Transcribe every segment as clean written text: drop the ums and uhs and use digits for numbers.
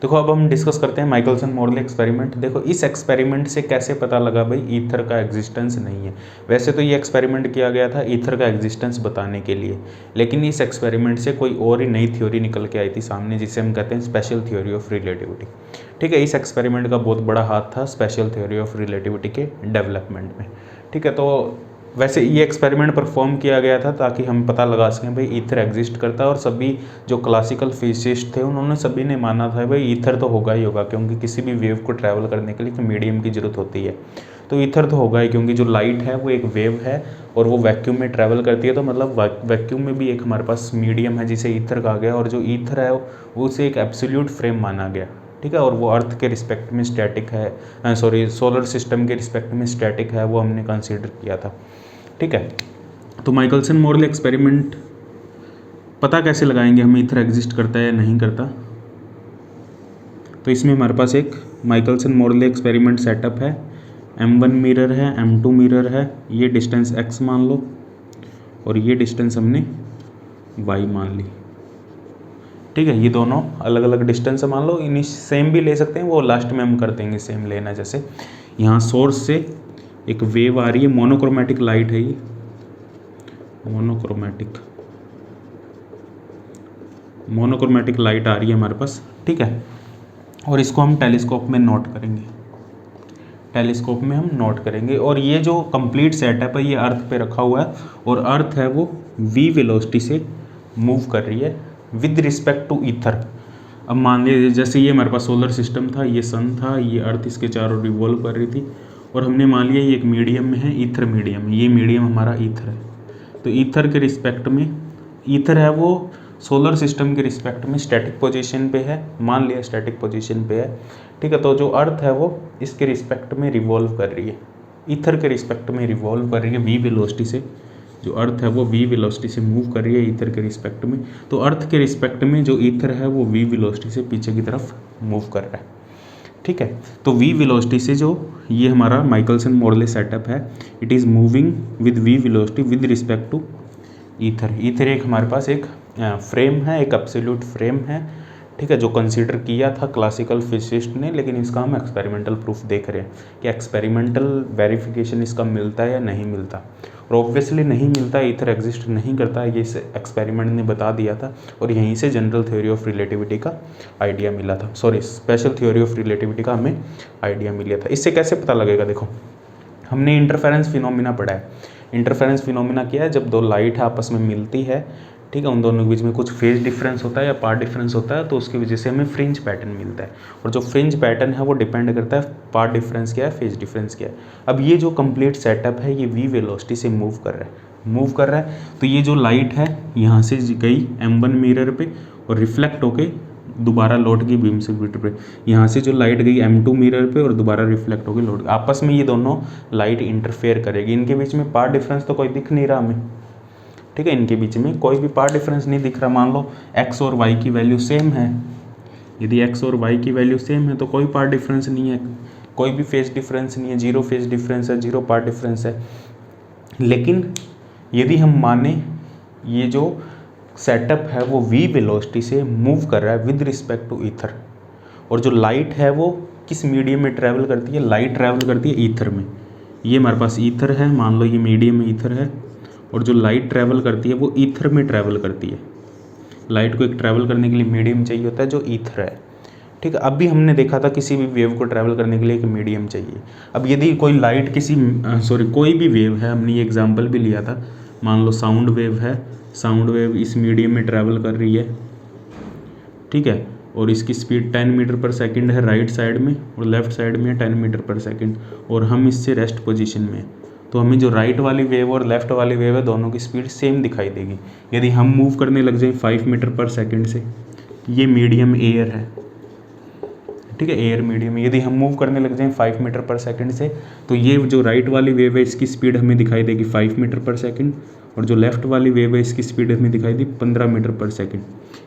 देखो अब हम डिस्कस करते हैं माइकलसन मोरले एक्सपेरिमेंट। देखो इस एक्सपेरिमेंट से कैसे पता लगा भाई ईथर का एग्जिस्टेंस नहीं है। वैसे तो ये एक्सपेरिमेंट किया गया था ईथर का एग्जिस्टेंस बताने के लिए, लेकिन इस एक्सपेरिमेंट से कोई और ही नई थ्योरी निकल के आई थी सामने, जिसे हम कहते हैं स्पेशल थ्योरी ऑफ रिलेटिविटी। ठीक है, इस एक्सपेरिमेंट का बहुत बड़ा हाथ था स्पेशल थ्योरी ऑफ रिलेटिविटी के डेवलपमेंट में। ठीक है, तो वैसे ये एक्सपेरिमेंट परफॉर्म किया गया था ताकि हम पता लगा सकें भाई ईथर एग्जिस्ट करता है, और सभी जो क्लासिकल फिजिसिस्ट थे उन्होंने सभी ने माना था भाई ईथर तो होगा ही होगा, क्योंकि किसी भी वेव को ट्रैवल करने के लिए एक मीडियम की ज़रूरत होती है। तो ईथर तो होगा ही, क्योंकि जो लाइट है वो एक वेव है और वो वैक्यूम में ट्रैवल करती है, तो मतलब वैक्यूम में भी एक हमारे पास मीडियम है जिसे ईथर कहा गया, और जो ईथर है वो उसे एक एब्सोल्यूट फ्रेम माना गया। ठीक है, और वो अर्थ के रिस्पेक्ट में स्टैटिक है, सोलर सिस्टम के रिस्पेक्ट में स्टैटिक है, वो हमने कंसिडर किया था। ठीक है, तो माइकलसन मोरले एक्सपेरिमेंट पता कैसे लगाएंगे हम ईथर एग्जिस्ट करता है या नहीं करता। तो इसमें हमारे पास एक माइकलसन मोरले एक्सपेरिमेंट सेटअप है, M1 मिरर है, M2 मिरर है, ये डिस्टेंस x मान लो और ये डिस्टेंस हमने y मान ली। ठीक है, ये दोनों अलग अलग डिस्टेंस मान लो, इन सेम भी ले सकते हैं, वो लास्ट में हम कर देंगे सेम लेना। जैसे यहाँ सोर्स से एक वेव आ रही है, मोनोक्रोमेटिक लाइट है, ये मोनोक्रोमेटिक लाइट आ रही है हमारे पास। ठीक है, और इसको हम टेलीस्कोप में नोट करेंगे, टेलीस्कोप में हम नोट करेंगे। और ये जो कंप्लीट सेटअप है ये अर्थ पे रखा हुआ है, और अर्थ है वो v वेलोसिटी से मूव कर रही है विद रिस्पेक्ट टू ईथर। अब मान लीजिए जैसे ये हमारे पास सोलर सिस्टम था, ये सन था, ये अर्थ इसके चारों रिवॉल्व कर रही थी, और हमने मान लिया ये एक मीडियम में है, ईथर मीडियम, ये मीडियम हमारा ईथर है। तो ईथर के रिस्पेक्ट में, ईथर है वो सोलर सिस्टम के रिस्पेक्ट में स्टैटिक पोजीशन पे है, मान लिया स्टैटिक पोजीशन पे है। ठीक है, तो जो अर्थ है वो इसके रिस्पेक्ट में रिवॉल्व कर रही है, ईथर के रिस्पेक्ट में रिवॉल्व कर रही है v वेलोसिटी से। जो अर्थ है वो v वेलोसिटी से मूव कर रही है ईथर के रिस्पेक्ट में, तो अर्थ के रिस्पेक्ट में जो ईथर है वो v वेलोसिटी से पीछे की तरफ मूव कर रहा है। ठीक है, तो v वेलोसिटी से जो ये हमारा माइकलसन मोरले सेटअप है, it is moving with v velocity with respect to ether. Ether एक हमारे पास एक फ्रेम है, एक एब्सोल्यूट फ्रेम है। ठीक है, जो कंसीडर किया था क्लासिकल फिजिसिस्ट ने, लेकिन इसका हम एक्सपेरिमेंटल प्रूफ देख रहे हैं कि एक्सपेरिमेंटल वेरिफिकेशन इसका मिलता है या नहीं मिलता। और ऑब्वियसली नहीं मिलता, ईथर एग्जिस्ट नहीं करता, ये इस एक्सपेरिमेंट ने बता दिया था, और यहीं से जनरल थ्योरी ऑफ रिलेटिविटी का आइडिया मिला था, स्पेशल थ्योरी ऑफ रिलेटिविटी का हमें आइडिया मिला था। इससे कैसे पता लगेगा, देखो हमने इंटरफेरेंस फिनोमिना पढ़ा है। इंटरफेरेंस फिनोमिना क्या है, जब दो लाइट आपस में मिलती है, ठीक है, उन दोनों के बीच में कुछ फेज डिफरेंस होता है या पार्ट डिफरेंस होता है, तो उसकी वजह से हमें फ्रिंज पैटर्न मिलता है। और जो फ्रिंज पैटर्न है वो डिपेंड करता है पार्ट डिफरेंस क्या है, फेज डिफरेंस क्या है। अब ये जो कंप्लीट सेटअप है ये v वेलोसिटी से मूव कर रहा है, तो ये जो लाइट है यहाँ से गई M1 मिरर पे और रिफ्लेक्ट होके दोबारा लौट गई बीम से मीटर पे, यहाँ से जो लाइट गई M2 मिरर पे और दोबारा रिफ्लेक्ट होकर लौट गई। आपस में ये दोनों लाइट इंटरफेयर करेगी, इनके बीच में पार्ट डिफरेंस तो कोई दिख नहीं रहा हमें। ठीक है, इनके बीच में कोई भी पार्ट डिफरेंस नहीं दिख रहा। मान लो x और y की वैल्यू सेम है, यदि x और y की वैल्यू सेम है तो कोई पार्ट डिफरेंस नहीं है, कोई भी फेज डिफरेंस नहीं है, जीरो फेज डिफरेंस है, जीरो पार्ट डिफरेंस है। लेकिन यदि हम माने ये जो सेटअप है वो v वेलोसिटी से मूव कर रहा है विद रिस्पेक्ट टू ईथर, और जो लाइट है वो किस मीडियम में ट्रैवल करती है, लाइट ट्रैवल करती है ईथर में। ये हमारे पास ईथर है, मान लो ये मीडियम में ईथर है, और जो लाइट ट्रैवल करती है वो ईथर में ट्रैवल करती है। लाइट को एक ट्रैवल करने के लिए मीडियम चाहिए होता है जो ईथर है। ठीक है, अब भी हमने देखा था किसी भी वेव को ट्रैवल करने के लिए एक मीडियम चाहिए। अब यदि कोई लाइट कोई भी वेव है, हमने ये एग्जांपल भी लिया था, मान लो साउंड वेव है, साउंड वेव इस मीडियम में ट्रैवल कर रही है। ठीक है, और इसकी स्पीड 10 मीटर पर सेकंड है राइट साइड में, और लेफ्ट साइड में 10 मीटर पर सेकंड, और हम इससे रेस्ट पोजीशन में, तो हमें जो राइट वाली वेव और लेफ्ट वाली वेव है दोनों की स्पीड सेम दिखाई देगी। यदि हम मूव करने लग जाए 5 मीटर पर सेकंड से, ये मीडियम एयर है। ठीक है, एयर मीडियम, यदि हम मूव करने लग जाएं 5 मीटर पर सेकंड से, तो ये जो राइट वाली वेव है इसकी स्पीड हमें दिखाई देगी 5 मीटर पर सेकंड, और जो लेफ्ट वाली वेव है इसकी स्पीड हमें दिखाई दी 15 मीटर पर सेकंड।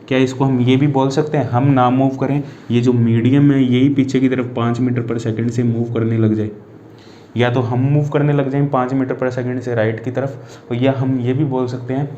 क्या इसको हम ये भी बोल सकते हैं, हम ना मूव करें, ये जो मीडियम है यही पीछे की तरफ 5 मीटर पर सेकंड से मूव करने लग जाए, या तो हम मूव करने लग जाएं 5 मीटर पर सेकंड से राइट की तरफ, तो या हम ये भी बोल सकते हैं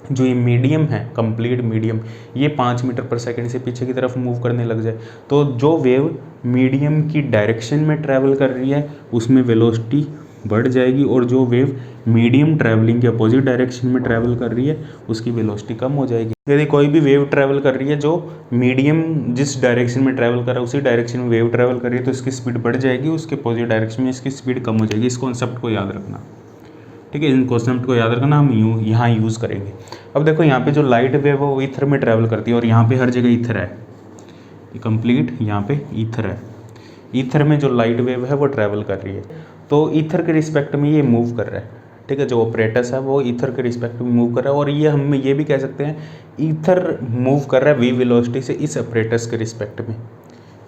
जो ये मीडियम है, कंप्लीट मीडियम, ये 5 मीटर पर सेकंड से पीछे की तरफ मूव करने लग जाए, तो जो वेव मीडियम की डायरेक्शन में ट्रैवल कर रही है उसमें वेलोसिटी बढ़ जाएगी, और जो वेव मीडियम ट्रैवलिंग के अपोजिट डायरेक्शन में ट्रैवल कर रही है उसकी वेलोसिटी कम हो जाएगी। यदि कोई भी वेव ट्रैवल कर रही है जो मीडियम जिस डायरेक्शन में ट्रैवल कर रहा है उसी डायरेक्शन में वेव ट्रैवल कर रही है तो इसकी स्पीड बढ़ जाएगी, उसके अपोजिट डायरेक्शन में इसकी स्पीड कम हो जाएगी। इस कॉन्सेप्ट को याद रखना, ठीक है, इन कॉन्सेप्ट को याद रखना, हम यहाँ यूज़ करेंगे। अब देखो यहाँ पे जो लाइट वेव है वो ईथर में ट्रैवल करती है, और यहाँ पे हर जगह ईथर है, ये कंप्लीट यहाँ पे ईथर है। ईथर में जो लाइट वेव है वो ट्रैवल कर रही है, तो ईथर के रिस्पेक्ट में ये मूव कर रहा है, ठीक है, जो ऑपरेटस है वो ईथर के रिस्पेक्ट में मूव कर रहा है। और ये हम ये भी कह सकते हैं ईथर मूव कर रहा है वी वेलोसिटी से इस ऑपरेटस के रिस्पेक्ट में,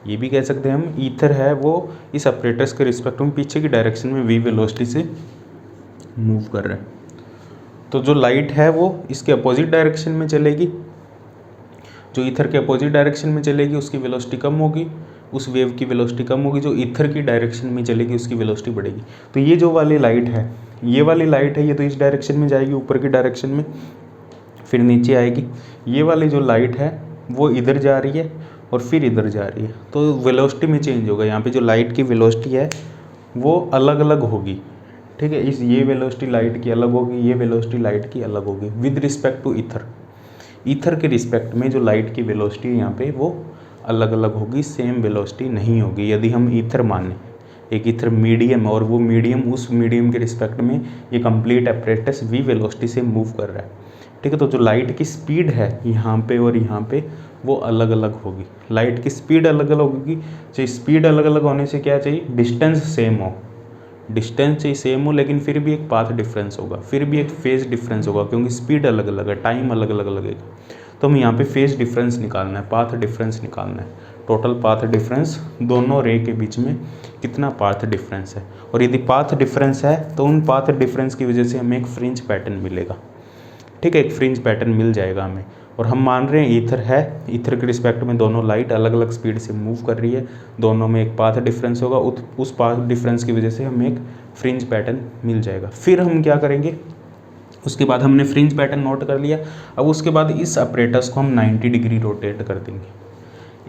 ये भी कह सकते हैं हम ईथर है वो इस ऑपरेटस के रिस्पेक्ट में पीछे की डायरेक्शन में वी वेलोसिटी से मूव कर रहा है। तो जो लाइट है वो इसके अपोजिट डायरेक्शन में चलेगी, जो ईथर के अपोजिट डायरेक्शन में चलेगी उसकी वेलोसिटी कम होगी, उस वेव की वेलोसिटी कम होगी, जो ईथर की डायरेक्शन में चलेगी उसकी वेलोसिटी बढ़ेगी। तो ये जो वाली लाइट है, ये वाली लाइट है, ये तो इस डायरेक्शन में जाएगी ऊपर की डायरेक्शन में, फिर नीचे आएगी। ये वाली जो लाइट है वो इधर जा रही है और फिर इधर जा रही है, तो वेलोसिटी में चेंज होगा। यहाँ पे जो लाइट की वेलोसिटी है वो अलग अलग होगी, ठीक है, इस ये वेलोसिटी लाइट की अलग होगी, ये वेलोसिटी लाइट की अलग होगी with respect to ether. Ether के रिस्पेक्ट में जो लाइट की वेलोसिटी है यहाँ पे वो अलग अलग होगी, सेम वेलोसिटी नहीं होगी। यदि हम ईथर माने एक ईथर मीडियम और वो मीडियम उस मीडियम के रिस्पेक्ट में ये कंप्लीट अपरेटस वी वेलोसिटी से मूव कर रहा है, ठीक है, तो जो लाइट की स्पीड है यहाँ पे और यहाँ पे वो अलग अलग होगी। लाइट की स्पीड अलग अलग होगी, तो स्पीड अलग अलग होने से क्या चाहिए, डिस्टेंस सेम हो, डिस्टेंस चाहिए सेम हो, लेकिन फिर भी एक पाथ डिफरेंस होगा, फिर भी एक फेज डिफरेंस होगा, क्योंकि स्पीड अलग अलग है, टाइम अलग अलग लगेगा। तो हम यहाँ पे फेज डिफरेंस निकालना है, पाथ डिफरेंस निकालना है, टोटल पाथ डिफरेंस दोनों रे के बीच में कितना पाथ डिफरेंस है। और यदि पाथ डिफरेंस है तो उन पाथ डिफरेंस की वजह से हमें एक फ्रिंज पैटर्न मिलेगा, ठीक है, एक फ्रिंज पैटर्न मिल जाएगा हमें। और हम मान रहे हैं ईथर है, ईथर के रिस्पेक्ट में दोनों लाइट अलग अलग स्पीड से मूव कर रही है, दोनों में एक पाथ डिफरेंस होगा, उस पाथ डिफरेंस की वजह से हमें एक फ्रिंज पैटर्न मिल जाएगा। फिर हम क्या करेंगे, उसके बाद हमने फ्रिंज पैटर्न नोट कर लिया, अब उसके बाद इस अपरेटस को हम 90 डिग्री रोटेट कर देंगे,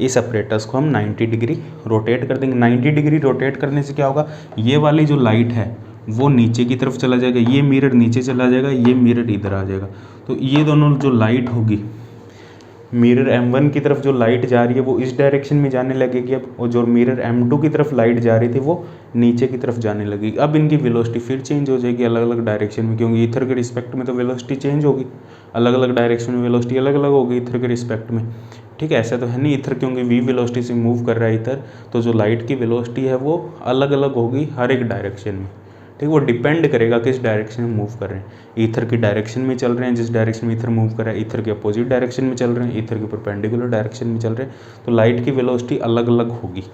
इस अपरेटस को हम 90 डिग्री रोटेट कर देंगे। 90 डिग्री रोटेट करने से क्या होगा, ये वाली जो लाइट है वो नीचे की तरफ चला जाएगा, ये मिरर नीचे चला जाएगा, ये मिरर इधर आ जाएगा, तो ये दोनों जो लाइट होगी, मिरर M1 की तरफ जो लाइट जा रही है वो इस डायरेक्शन में जाने लगेगी अब, और जो मिरर M2 की तरफ लाइट जा रही थी वो नीचे की तरफ जाने लगेगी। अब इनकी वेलोसिटी फिर चेंज हो जाएगी अलग अलग डायरेक्शन में, क्योंकि ईथर के रिस्पेक्ट में तो वेलोसिटी चेंज होगी, अलग अलग डायरेक्शन में वेलोसिटी अलग अलग होगी ईथर के रिस्पेक्ट में, ठीक है। ऐसा तो है नहीं, ईथर क्योंकि वी वेलोसिटी से मूव कर रहा है ईथर, तो जो लाइट की वेलोसिटी है वो अलग अलग होगी हर एक डायरेक्शन में, ठीक है। वो डिपेंड करेगा किस डायरेक्शन में मूव कर रहे हैं, ईथर की डायरेक्शन में चल रहे हैं, जिस डायरेक्शन में ईथर मूव कर रहा है ईथर के अपोजिट डायरेक्शन में चल रहे हैं, ईथर के परपेंडिकुलर डायरेक्शन में चल रहे हैं, तो लाइट की वेलोसिटी अलग अलग होगी,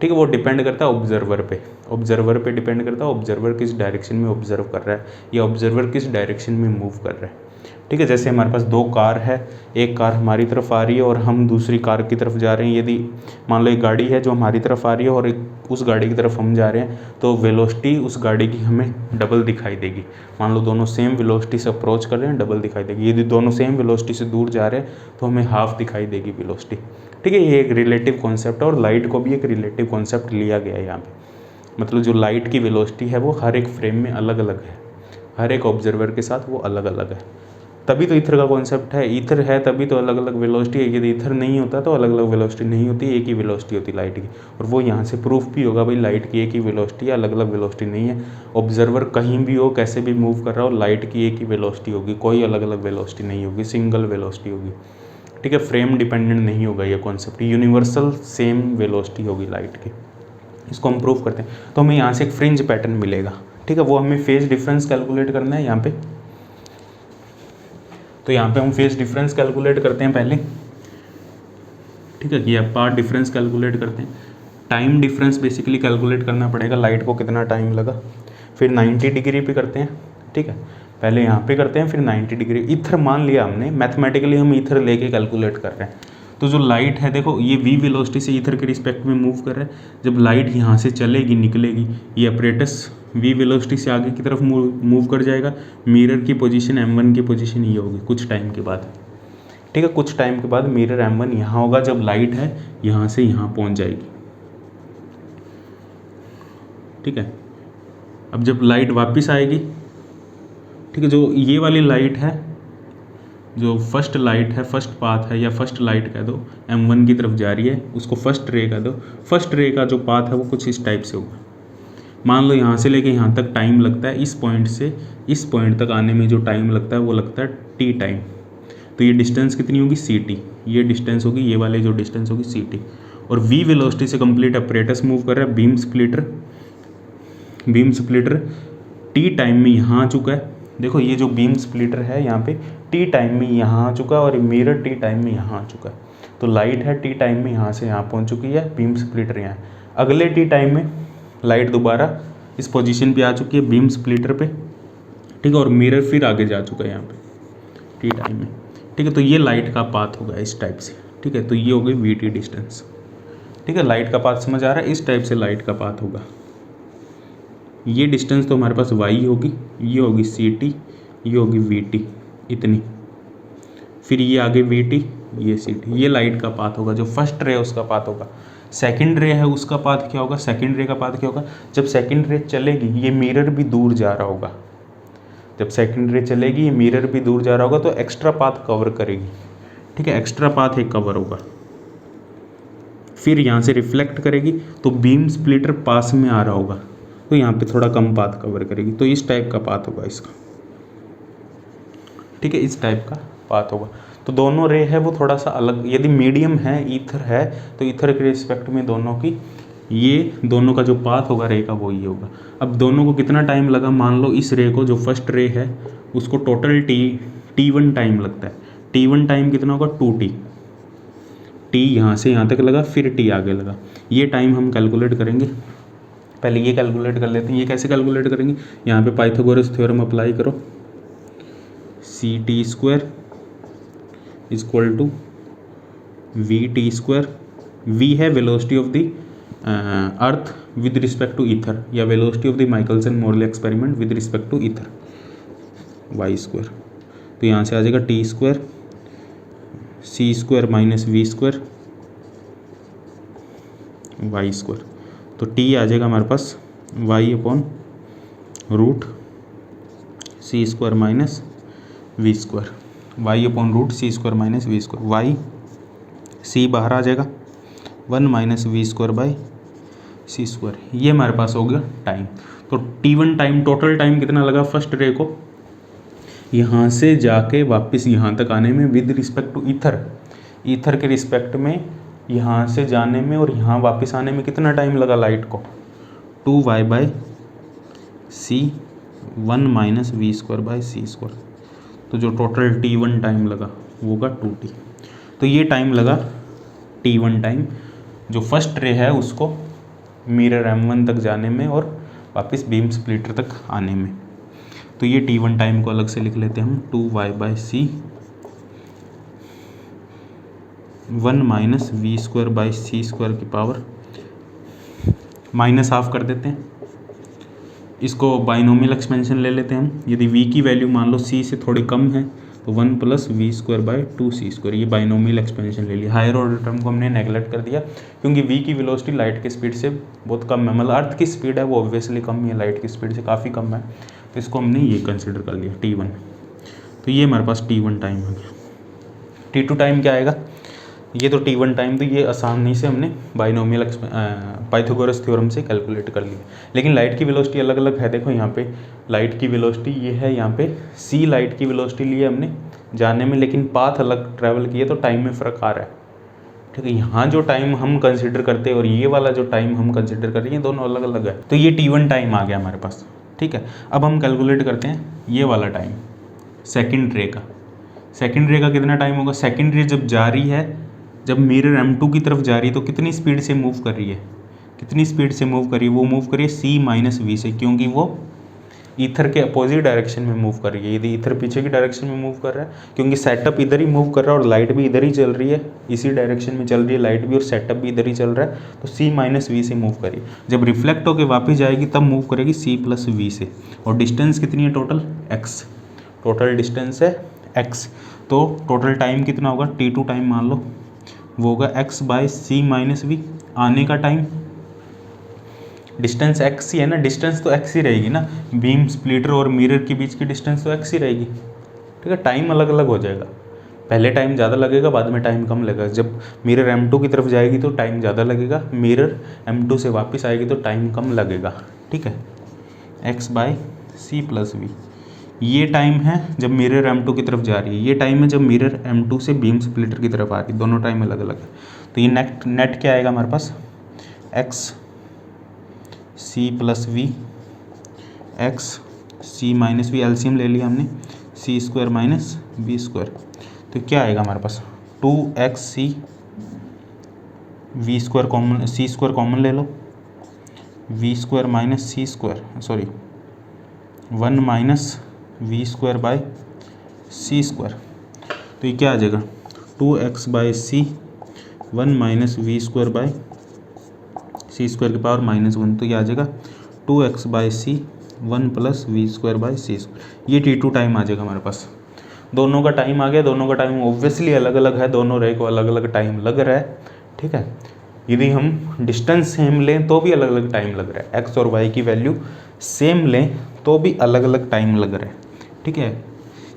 ठीक है। वो डिपेंड करता है ऑब्जर्वर पे, ऑब्जर्वर पे डिपेंड करता है, ऑब्जर्वर किस डायरेक्शन में ऑब्जर्व कर रहा है या ऑब्जर्वर किस डायरेक्शन में मूव कर रहा है, ठीक है। जैसे हमारे पास दो कार है, एक कार हमारी तरफ आ रही है और हम दूसरी कार की तरफ जा रहे हैं, यदि मान लो एक गाड़ी है जो हमारी तरफ आ रही है और उस गाड़ी की तरफ हम जा रहे हैं, तो वेलोसिटी उस गाड़ी की हमें डबल दिखाई देगी। मान लो दोनों सेम वेलोसिटी से अप्रोच कर रहे हैं, डबल दिखाई देगी। यदि दोनों सेम वेलोसिटी से दूर जा रहे हैं तो हमें हाफ दिखाई देगी वेलोसिटी, ठीक है। ये एक रिलेटिव कॉन्सेप्ट है और लाइट को भी एक रिलेटिव कॉन्सेप्ट लिया गया है यहाँ पे, मतलब जो लाइट की वेलोसिटी है वो हर एक फ्रेम में अलग अलग है, हर एक ऑब्जर्वर के साथ वो अलग अलग है। तभी तो ईथर का कॉन्सेप्ट है, ईथर है तभी तो अलग अलग वेलोसिटी है, यदि ईथर नहीं होता तो अलग अलग वेलोसिटी नहीं होती, एक ही वेलोसिटी होती लाइट की। और वो यहाँ से प्रूफ भी होगा भाई लाइट की एक ही वेलोसिटी है, अलग अलग वेलोसिटी नहीं है। ऑब्जर्वर कहीं भी हो, कैसे भी मूव कर रहा हो, लाइट की एक ही वेलोसिटी होगी, कोई अलग अलग वेलोसिटी नहीं होगी, सिंगल वेलोसिटी होगी, ठीक है। फ्रेम डिपेंडेंट नहीं होगा ये कॉन्सेप्ट, यूनिवर्सल सेम वेलोसिटी होगी लाइट की। इसको हम प्रूव करते हैं, तो हमें यहाँ से एक फ्रिंज पैटर्न मिलेगा, ठीक है। वो हमें फेज डिफरेंस कैलकुलेट करना है यहाँ पे, तो यहाँ पे हम फेज डिफरेंस कैलकुलेट करते हैं पहले, ठीक है, कि आप पाथ डिफरेंस कैलकुलेट करते हैं। टाइम डिफरेंस बेसिकली कैलकुलेट करना पड़ेगा, लाइट को कितना टाइम लगा, फिर 90 डिग्री पे करते हैं, ठीक है। पहले यहाँ पे करते हैं फिर 90 डिग्री। ईथर मान लिया हमने, मैथमेटिकली हम ईथर लेके कैलकुलेट कर रहे हैं। तो जो लाइट है देखो, ये वी वेलोसिटी से ईथर के रिस्पेक्ट में मूव कर रहा है, जब लाइट यहाँ से चलेगी निकलेगी, ये अपरेटस v वेलोसिटी से आगे की तरफ मूव कर जाएगा। मिरर की पोजीशन m1 की पोजीशन ये होगी कुछ टाइम के बाद, ठीक है। कुछ टाइम के बाद मिरर m1 यहाँ होगा जब लाइट है यहाँ से यहाँ पहुँच जाएगी, ठीक है। अब जब लाइट वापस आएगी, ठीक है, जो ये वाली लाइट है, जो फर्स्ट लाइट है, फर्स्ट पाथ है या फर्स्ट लाइट कह दो, m1 की तरफ जा रही है, उसको फर्स्ट रे कह दो। फर्स्ट रे का जो पाथ है वो कुछ इस टाइप से होगा। मान लो यहाँ से लेके यहाँ तक टाइम लगता है, इस पॉइंट से इस पॉइंट तक आने में जो टाइम लगता है वो लगता है t टाइम। तो ये डिस्टेंस कितनी होगी ct, ये डिस्टेंस होगी, ये वाले जो डिस्टेंस होगी ct। और v वेलोसिटी से कंप्लीट अपरेटस मूव कर रहा है, बीम स्प्लिटर t टाइम में यहाँ आ चुका है। देखो ये जो बीम स्प्लिटर है यहाँ पे t टाइम में यहाँ आ चुका है और मिरर t टाइम में यहाँ आ चुका है। तो लाइट है t टाइम में यहाँ से यहाँ पहुँच चुकी है, बीम स्प्लिटर यहाँ। अगले t टाइम में लाइट दोबारा इस पोजीशन पे आ चुकी है बीम स्प्लिटर पे, ठीक है, और मिरर फिर आगे जा चुका है यहाँ पे t टाइम में, ठीक है। तो ये लाइट का पाथ होगा इस टाइप से, ठीक है। तो ये हो गई vt डिस्टेंस, ठीक है। लाइट का पाथ समझ आ रहा है, इस टाइप से लाइट का पाथ होगा। ये डिस्टेंस तो हमारे पास y होगी, ये होगी ct, ये होगी vt इतनी, फिर ये आगे vt, ये ct। ये लाइट का पाथ होगा, जो फर्स्ट रे है उसका पाथ होगा। सेकंड रे है उसका पाथ क्या होगा, सेकंड रे का पाथ क्या होगा, जब सेकंड रे चलेगी ये मिरर भी दूर जा रहा होगा। जब सेकंड रे चलेगी ये मिरर भी दूर जा रहा होगा तो एक्स्ट्रा पाथ कवर करेगी, ठीक है। एक्स्ट्रा पाथ एक कवर होगा, फिर यहाँ से रिफ्लेक्ट करेगी तो बीम स्प्लिटर पास में आ रहा होगा तो यहाँ पे थोड़ा कम पाथ कवर करेगी। तो इस टाइप का पाथ होगा इसका, ठीक है, इस टाइप का पाथ होगा। तो दोनों रे है वो थोड़ा सा अलग, यदि मीडियम है, ईथर है, तो ईथर के रिस्पेक्ट में दोनों की ये दोनों का जो पाथ होगा रे का वो ये होगा। अब दोनों को कितना टाइम लगा, मान लो इस रे को, जो फर्स्ट रे है उसको टोटल t1 टाइम लगता है। t1 टाइम कितना होगा 2t, t यहाँ से यहाँ तक लगा, फिर t आगे लगा। ये टाइम हम कैलकुलेट करेंगे, पहले ये कैलकुलेट कर लेते हैं। ये कैसे कैलकुलेट करेंगे, यहाँ पे पाइथागोरस थ्योरम अप्लाई करो, ct square equal to vt square. v है velocity of the earth with respect to ether, या velocity of the Michelson Morley experiment with respect to ether, y square. तो यहाँ से आ जाएगा t square c square minus v square y square. तो t आ जाएगा हमारे पास y upon root c square minus v square, y upon root c square minus v square. y c बाहर आ जाएगा 1 minus v square by c square. ये हमारे पास हो गया टाइम। तो t1 टाइम, टोटल टाइम कितना लगा फर्स्ट रे को यहाँ से जाके वापस यहाँ तक आने में विद रिस्पेक्ट टू ईथर के रिस्पेक्ट में यहाँ से जाने में और यहाँ वापस आने में कितना टाइम लगा लाइट को, 2y by c 1 minus v square by c square. तो जो टोटल t1 टाइम लगा वो होगा 2t। तो ये टाइम लगा t1 टाइम, जो फर्स्ट रे है उसको मिरर m1 तक जाने में और वापस बीम स्प्लिटर तक आने में। तो ये t1 टाइम को अलग से लिख लेते हैं हम, 2y by c 1 minus v square by c square की पावर माइनस हाफ कर देते हैं। इसको बाइनोमियल एक्सपेंशन ले लेते हैं हम। यदि v की वैल्यू मान लो c से थोड़ी कम है तो 1 plus v square by 2c square, ये बाइनोमियल एक्सपेंशन ले लिया। हायर ऑर्डर टर्म को हमने नेगलेक्ट कर दिया क्योंकि v की वेलोसिटी लाइट की स्पीड से बहुत कम है, मतलब अर्थ की स्पीड है वो ऑब्वियसली कम है, लाइट की स्पीड से काफ़ी कम है, तो इसको हमने ये कंसिडर कर लिया t1। तो ये हमारे पास t1 टाइम आ गया। t2 टाइम क्या आएगा, ये तो t1 टाइम तो ये आसानी से हमने बाइनोमियल पाइथागोरस थ्योरम से कैलकुलेट कर लिया। लेकिन लाइट की वेलोसिटी अलग अलग है। देखो यहाँ पे लाइट की वेलोसिटी ये है, यहाँ पे c लाइट की वेलोसिटी ली है हमने जाने में, लेकिन पाथ अलग ट्रैवल किए तो टाइम में फ़र्क आ रहा है, ठीक है। यहाँ जो टाइम हम कंसिडर करते हैं और ये वाला जो टाइम हम कंसिडर कर रहे हैं दोनों अलग अलग है। तो ये t1 टाइम आ गया हमारे पास, ठीक है। अब हम कैलकुलेट करते हैं ये वाला टाइम सेकेंड रे का। सेकेंड रे का कितना टाइम होगा, सेकेंड रे जब जा रही है, जब मिरर m2 की तरफ जा रही है तो कितनी स्पीड से मूव कर रही है, कितनी स्पीड से मूव कर रही है, वो मूव कर रही है c माइनस वी से, क्योंकि वो ईथर के अपोजिट डायरेक्शन में मूव कर रही है। यदि ईथर पीछे की डायरेक्शन में मूव कर रहा है, क्योंकि सेटअप इधर ही मूव कर रहा है और लाइट भी इधर ही चल रही है, इसी डायरेक्शन में चल रही है लाइट भी और सेटअप भी इधर ही चल रहा है, तो C माइनस वी से मूव करिए। जब रिफ्लेक्ट होकर वापस जाएगी तब मूव करेगी C प्लस वी से। और डिस्टेंस कितनी है टोटल? x। टोटल डिस्टेंस है x, तो टोटल टाइम कितना होगा? t2 टाइम मान लो, वो होगा x by C minus v. आने का टाइम, डिस्टेंस x ही है ना, डिस्टेंस तो x ही रहेगी ना, बीम स्प्लिटर और मिरर के बीच की डिस्टेंस तो x ही रहेगी। ठीक है, टाइम अलग अलग हो जाएगा, पहले टाइम ज़्यादा लगेगा, बाद में टाइम कम लगेगा। जब मिरर M2 की तरफ जाएगी तो टाइम ज़्यादा लगेगा, मिरर M2 से वापस आएगी तो टाइम कम लगेगा। ठीक है, x by C plus v, ये टाइम है जब मिरर M2 की तरफ जा रही है, ये टाइम है जब मिरर M2 से बीम स्प्लिटर की तरफ आ रही है, दोनों टाइम अलग अलग है। तो ये नेट क्या आएगा हमारे पास? x C plus v, x C minus v, LCM ले लिया हमने, C square minus b square, तो क्या आएगा हमारे पास? 2xc, v square common, C square common ले लो, v square minus C square, sorry 1 minus v square by C square, तो ये क्या आ जाएगा? 2x by C 1 minus v square by C square की पावर -1, तो ये आ जाएगा 2x by C 1 plus v square by C square. ये t2 टाइम आ जाएगा हमारे पास। दोनों का टाइम आ गया, दोनों का टाइम ऑब्वियसली अलग अलग है, दोनों रे को अलग अलग टाइम लग रहा है। ठीक है, यदि हम डिस्टेंस सेम लें तो भी अलग अलग टाइम लग रहा है, x और y की वैल्यू सेम लें तो भी अलग अलग टाइम लग रहा है। ठीक है,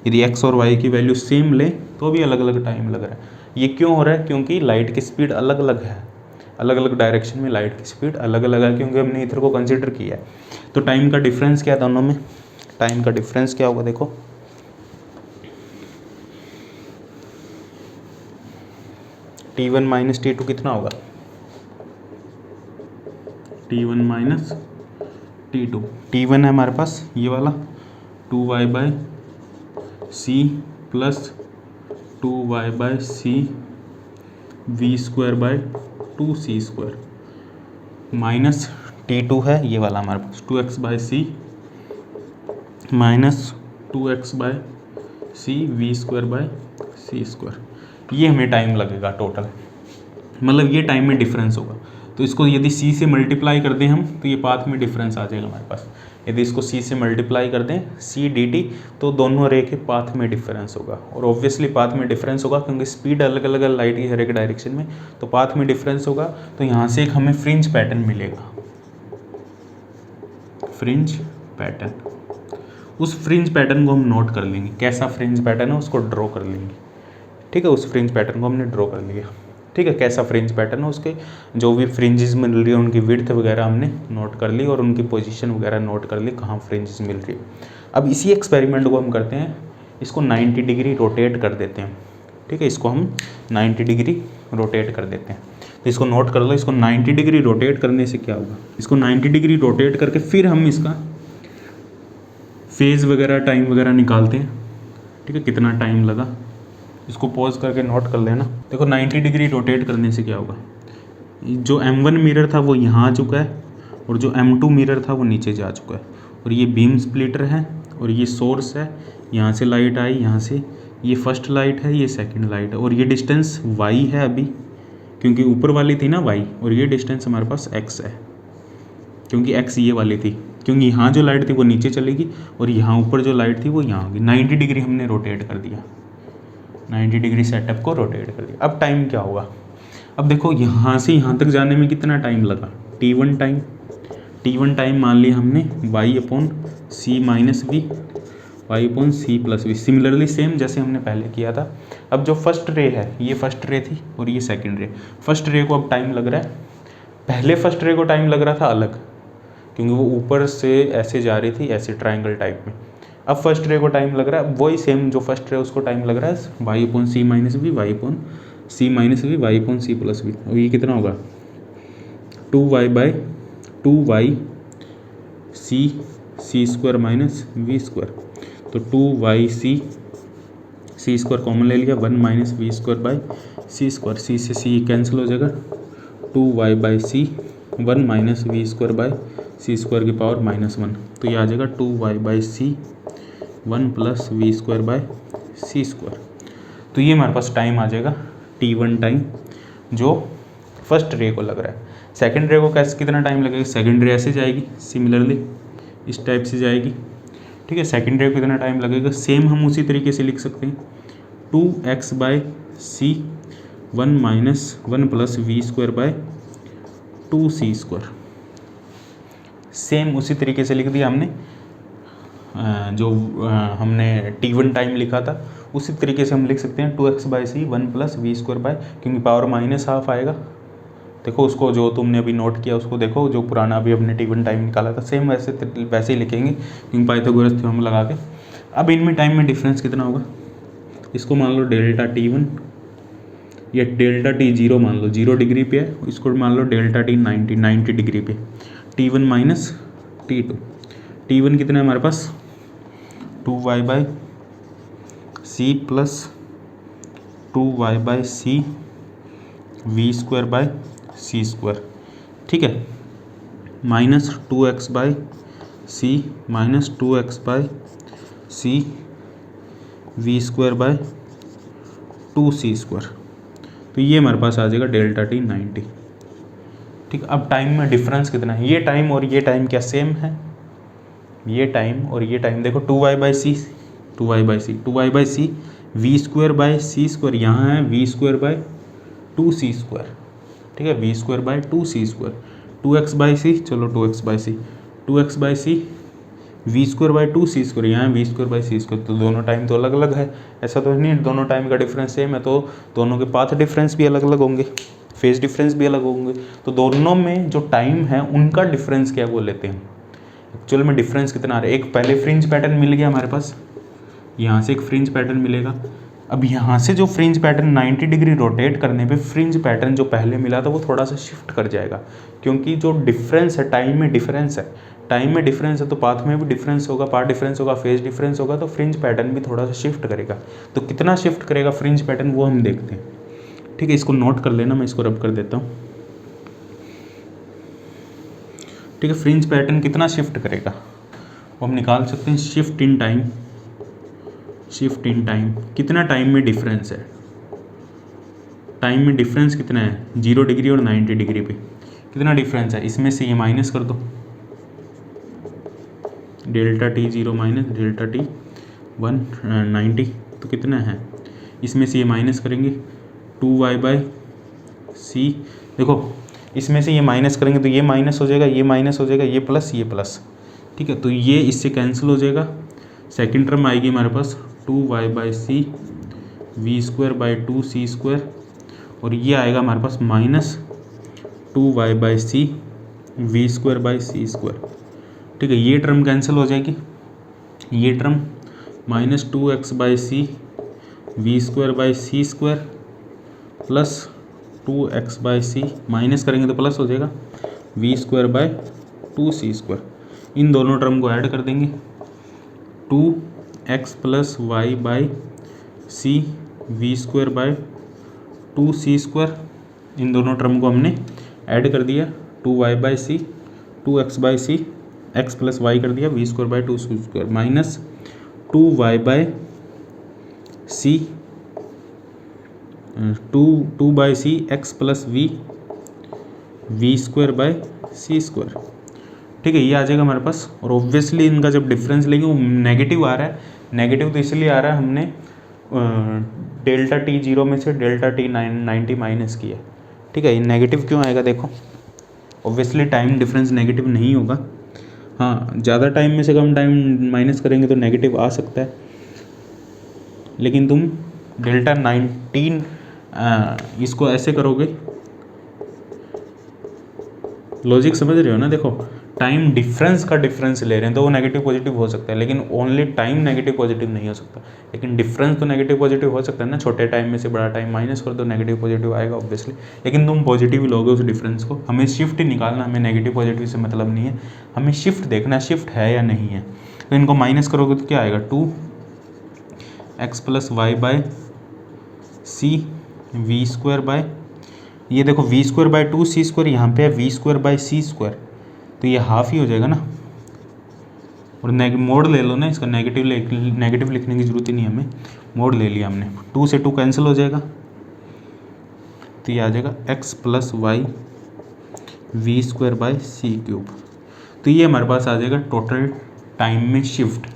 यदि x और y की वैल्यू सेम लें तो भी अलग अलग टाइम लग रहा है। ये क्यों हो रहा है? क्योंकि लाइट की स्पीड अलग अलग है, अलग अलग डायरेक्शन में लाइट की स्पीड अलग अलग है, क्योंकि हमने इधर को कंसिडर किया है। तो टाइम का डिफरेंस क्या है दोनों में? टाइम का डिफरेंस क्या होगा? देखो, t1 माइनस t2 कितना होगा? t1 माइनस t2, t1 है हमारे पास ये वाला 2y by c plus 2y by c v square by 2c square, minus t2 है ये वाला हमारे पास 2x by c minus 2x by c v square by c square. ये हमें टाइम लगेगा टोटल, मतलब ये टाइम में डिफरेंस होगा। तो इसको यदि c से मल्टीप्लाई कर दें हम तो ये पाथ में डिफरेंस आ जाएगा हमारे पास। यदि इसको c से मल्टीप्लाई कर दें c dt, तो दोनों रे के पाथ में डिफरेंस होगा। और ऑब्वियसली पाथ में डिफरेंस होगा क्योंकि स्पीड अलग अलग है लाइट की हर एक डायरेक्शन में, तो पाथ में डिफरेंस होगा। तो यहाँ से एक हमें फ्रिंज पैटर्न मिलेगा, फ्रिंज पैटर्न। उस फ्रिंज पैटर्न को हम नोट कर लेंगे, कैसा फ्रिंज पैटर्न है उसको ड्रॉ कर लेंगे। ठीक है, उस फ्रिंज पैटर्न को हमने ड्रॉ कर लिया। ठीक है, कैसा फ्रिंज पैटर्न है, उसके जो भी फ्रिंजेस मिल रही है उनकी विड्थ वगैरह हमने नोट कर ली और उनकी पोजीशन वगैरह नोट कर ली, कहाँ फ्रिंजेस मिल रही है। अब इसी एक्सपेरिमेंट को हम करते हैं, इसको 90 डिग्री रोटेट कर देते हैं। ठीक है, इसको हम 90 डिग्री रोटेट कर देते हैं। तो इसको नोट कर लो, इसको 90 डिग्री रोटेट करने से क्या होगा? इसको 90 डिग्री रोटेट करके फिर हम इसका फेज़ वगैरह टाइम वगैरह निकालते हैं। ठीक है, कितना टाइम लगा, इसको पॉज करके नोट कर लेना। देखो 90 डिग्री रोटेट करने से क्या होगा? जो M1 मिरर था वो यहाँ आ चुका है और जो M2 मिरर था वो नीचे जा चुका है, और ये बीम स्प्लिटर है और ये सोर्स है। यहाँ से लाइट आई, यहाँ से ये फर्स्ट लाइट है, ये सेकंड लाइट है, और ये डिस्टेंस y है अभी, क्योंकि ऊपर वाली थी ना y, और ये डिस्टेंस हमारे पास x है क्योंकि x ये वाली थी, क्योंकि यहाँ जो लाइट थी वो नीचे चलेगी और यहाँ ऊपर जो लाइट थी वो यहाँ होगी। 90 डिग्री हमने रोटेट कर दिया, 90 डिग्री सेटअप को रोटेट कर दिया। अब टाइम क्या होगा? अब देखो यहाँ से यहाँ तक जाने में कितना टाइम लगा? t1 टाइम, t1 टाइम मान लिया हमने y upon c minus v, y upon c plus v. Similarly same जैसे हमने पहले किया था। अब जो फर्स्ट रे है, ये फर्स्ट रे थी और ये सेकंड रे। फर्स्ट रे को अब टाइम लग रहा है, पहले फर्स्ट रे को टाइम लग रहा था अलग, क्योंकि वो ऊपर से ऐसे जा रही थी, ऐसे ट्रायंगल टाइप में। अब फर्स्ट रे को टाइम लग रहा है वही सेम, जो फर्स्ट रे उसको टाइम लग रहा है y upon c minus v, y upon c minus v, y upon c plus v. और ये कितना होगा? 2y by 2y c square minus v square, तो 2y सी स्क्वायर कॉमन ले लिया, 1 minus v square by c square, c से c cancel हो जाएगा, 2y by c 1 minus v square by c square की पावर -1, तो ये आ जाएगा 2y/c 1 plus v square by c square. तो ये हमारे पास टाइम आ जाएगा t1 टाइम जो फर्स्ट रे को लग रहा है। सेकंड रे को कैसे कितना टाइम लगेगा, सेकंड रे ऐसे जाएगी सिमिलरली इस टाइप से जाएगी, ठीक है। सेकंड रे को कितना टाइम लगेगा, सेम हम उसी तरीके से लिख सकते हैं 2x/c 1 - 1 plus v square by 2c square. Same उसी तरीके से लिख दिया हमने, जो हमने t1 टाइम लिखा था उसी तरीके से हम लिख सकते हैं 2x/c 1 plus v square by, क्योंकि पावर -½ आएगा। देखो उसको जो तुमने अभी नोट किया उसको देखो, जो पुराना अभी हमने t1 टाइम निकाला था सेम वैसे ही लिखेंगे क्योंकि पाइथागोरस थ्योरम लगा के। अब इनमें टाइम में डिफरेंस कितना होगा, इसको मान लो डेल्टा t1 या डेल्टा t0 मान लो 0 डिग्री पे है, इसको मान लो डेल्टा t 90 डिग्री पे, t1 माइनस t2। t1 कितना है हमारे पास 2y/c plus 2y/c v square by c square, ठीक है, -2x/c -2x/c v square by 2c square. तो ये हमारे पास आ जाएगा डेल्टा t 90, ठीक। अब टाइम में डिफरेंस कितना है, ये टाइम और ये टाइम क्या सेम है, ये टाइम और ये टाइम देखो 2y/c v square by c square, यहाँ है v square by 2c square, ठीक है, v square by 2c square. 2x/c चलो 2x/c v square by 2c square, यहाँ v square by c square. तो दोनों टाइम तो अलग अलग है, ऐसा तो नहीं दोनों टाइम का डिफरेंस सेम है, तो दोनों के पाथ डिफरेंस भी अलग अलग होंगे, फेज डिफरेंस भी अलग होंगे। तो दोनों में जो टाइम है उनका डिफरेंस क्या वो लेते हैं। एक्चुअल में डिफरेंस कितना आ रहा है, एक पहले फ्रिंज पैटर्न मिल गया हमारे पास, यहाँ से एक फ्रिंज पैटर्न मिलेगा। अब यहाँ से जो फ्रिंज पैटर्न 90 डिग्री रोटेट करने पे फ्रिंज पैटर्न जो पहले मिला था वो थोड़ा सा शिफ्ट कर जाएगा, क्योंकि जो डिफरेंस है टाइम में डिफरेंस है, टाइम में डिफरेंस है तो पाथ में भी डिफरेंस होगा, पाथ डिफरेंस होगा, फेज डिफरेंस होगा, तो फ्रिंज पैटर्न भी थोड़ा सा शिफ्ट करेगा। तो कितना शिफ्ट करेगा फ्रिंज पैटर्न वो हम देखते हैं, ठीक है। इसको नोट कर लेना, मैं इसको रब कर देता हूँ, ठीक है। फ्रिंज पैटर्न कितना शिफ्ट करेगा वो हम निकाल सकते हैं, शिफ्ट इन टाइम कितना टाइम में डिफरेंस है, टाइम में डिफरेंस कितना है 0 डिग्री और 90 डिग्री पे कितना डिफरेंस है, इसमें से ये माइनस कर दो, delta t0 minus delta t1 90, तो कितना है, इसमें से ये माइनस करेंगे 2y/c, देखो इसमें से ये माइनस करेंगे तो ये माइनस हो जाएगा, ये माइनस हो जाएगा, ये प्लस, ठीक है। तो ये इससे कैंसिल हो जाएगा, सेकेंड टर्म आएगी हमारे पास 2y/c v square by 2c square, और ये आएगा हमारे पास -2y/c v square by c square, ठीक है। ये टर्म कैंसिल हो जाएगी, ये term -2x/c v square by c square plus 2x/c minus करेंगे तो प्लस हो जाएगा v square by 2c square. इन दोनों टर्म को ऐड कर देंगे 2x + y/c v square by 2c square. इन दोनों टर्म को हमने ऐड कर दिया, 2y/c 2x/c x + y कर दिया v square by 2c square minus 2y/c 2/c x + v square by c square, ठीक है। ये आ जाएगा हमारे पास, और ऑब्वियसली इनका जब डिफरेंस लेंगे वो नेगेटिव आ रहा है, नेगेटिव तो इसलिए आ रहा है हमने डेल्टा t0 में से डेल्टा t 90 माइनस किया, ठीक है। ये नेगेटिव क्यों आएगा, देखो ऑब्वियसली टाइम डिफरेंस नेगेटिव नहीं होगा, हाँ ज़्यादा टाइम में से कम टाइम माइनस करेंगे तो नेगेटिव आ सकता है, लेकिन तुम डेल्टा 19 इसको ऐसे करोगे, लॉजिक समझ रहे हो ना। देखो टाइम डिफरेंस का डिफरेंस ले रहे हैं तो वो नेगेटिव पॉजिटिव हो सकता है, लेकिन ओनली टाइम नेगेटिव पॉजिटिव नहीं हो सकता, लेकिन डिफरेंस तो नेगेटिव पॉजिटिव हो सकता है ना। छोटे टाइम में से बड़ा टाइम माइनस कर दो नेगेटिव पॉजिटिव आएगा ऑब्वियसली, लेकिन तुम पॉजिटिव ही लोगे उस डिफरेंस को। हमें शिफ्ट ही निकालना, हमें नेगेटिव पॉजिटिव से मतलब नहीं है, हमें शिफ्ट देखना शिफ्ट है या नहीं है। तो इनको माइनस करोगे तो क्या आएगा 2x + y/c v square bye, ये देखो we square by 2c square, यहाँ पे है v square by c square, तो ये हाफ ही हो जाएगा ना। और मोड ले लो ना इसका, नेगेटिव लिखने की जरूरत ही नहीं हमें, मोड ले लिया हमने। 2 से 2 कैंसिल हो जाएगा, तो ये आ जाएगा x plus y v square by c cube. तो ये हमारे पास आ जाएगा टोटल टाइम में शिफ्ट,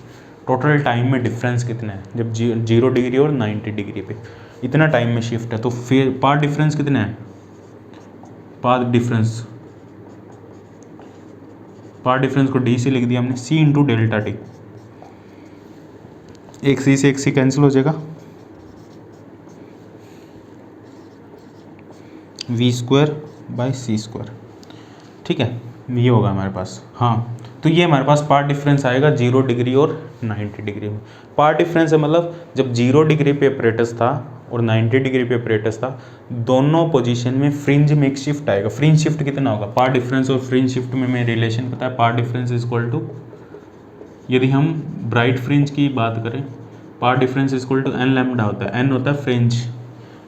टोटल टाइम में डिफरेंस कितना है जब 0 डिग्री और 90 डिग्री पे इतना टाइम में शिफ्ट है। तो फिर पाथ डिफरेंस कितना है, पाथ डिफरेंस को डी से लिख दिया हमने, सी इंटू डेल्टा टी। एक सी से एक सी कैंसिल हो जाएगा, v square by c square. ठीक है, ये होगा हमारे पास। हाँ, तो ये हमारे पास पार्ट डिफरेंस आएगा 0 डिग्री और 90 डिग्री में। पार्ट डिफरेंस है मतलब जब 0 डिग्री पे अपरेटस था और 90 डिग्री पे अपरेटस था, दोनों पोजीशन में फ्रिंज में एक शिफ्ट आएगा। फ्रिंज शिफ्ट कितना होगा, पार्ट डिफरेंस और फ्रिंज शिफ्ट में मैं रिलेशन पता है, path difference is equal to, यदि हम ब्राइट फ्रिंज की बात करें, path difference is equal to n lambda होता है। एन होता है फ्रिंज,